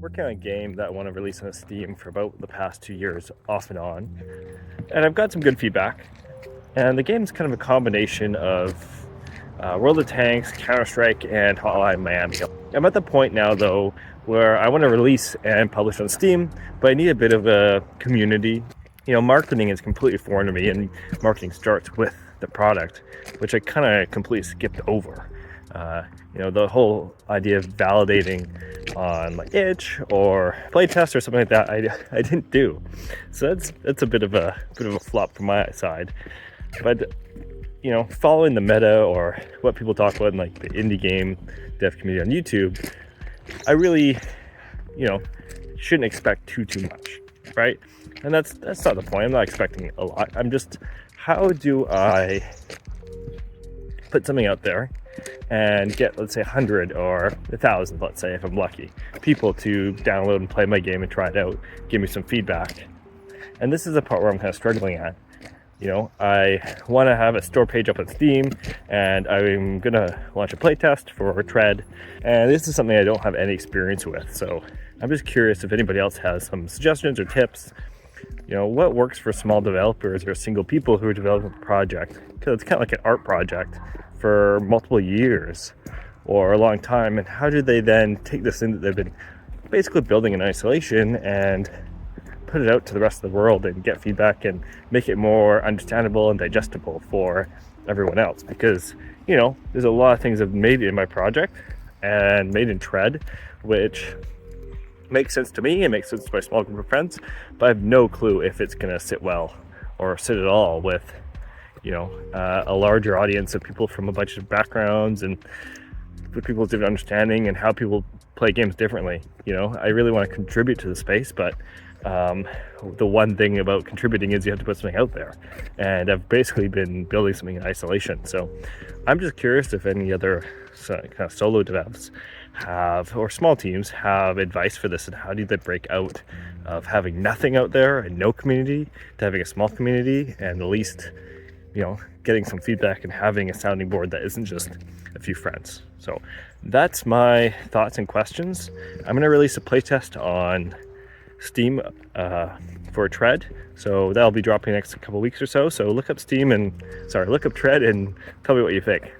Working on a game that I want to release on Steam for about the past 2 years, off and on. And I've got some good feedback. And the game's kind of a combination of World of Tanks, Counter-Strike, and Hotline Miami. I'm at the point now, though, where I want to release and publish on Steam, but I need a bit of a community. Marketing is completely foreign to me, and marketing starts with the product, which I kind of completely skipped over. The whole idea of validating on like itch or playtest or something like that, I didn't do. So that's a bit of a flop from my side. But following the meta or what people talk about in like the indie game dev community on YouTube, I really shouldn't expect too much, right? And that's not the point. I'm not expecting a lot. I'm just, how do I put something out there and get, let's say, 100 or 1,000, let's say, if I'm lucky, people to download and play my game and try it out, give me some feedback. And this is the part where I'm kind of struggling at. I want to have a store page up on Steam, and I'm going to launch a playtest for Tread, and this is something I don't have any experience with. So I'm just curious if anybody else has some suggestions or tips. What works for small developers or single people who are developing a project? Because it's kind of like an art project for multiple years or a long time, and how do they then take this thing that they've been basically building in isolation and put it out to the rest of the world and get feedback and make it more understandable and digestible for everyone else? Because there's a lot of things I've made in my project and made in Tread which makes sense to me and makes sense to my small group of friends, but I have no clue if it's going to sit well or sit at all with a larger audience of people from a bunch of backgrounds and with people's different understanding and how people play games differently. I really want to contribute to the space, but the one thing about contributing is you have to put something out there, and I've basically been building something in isolation. So I'm just curious if any other kind of solo devs have, or small teams have, advice for this, and how do they break out of having nothing out there and no community to having a small community and at least getting some feedback and having a sounding board that isn't just a few friends. So that's my thoughts and questions. I'm going to release a playtest on Steam for Tread, so that'll be dropping next couple weeks or so. So look up Tread and tell me what you think.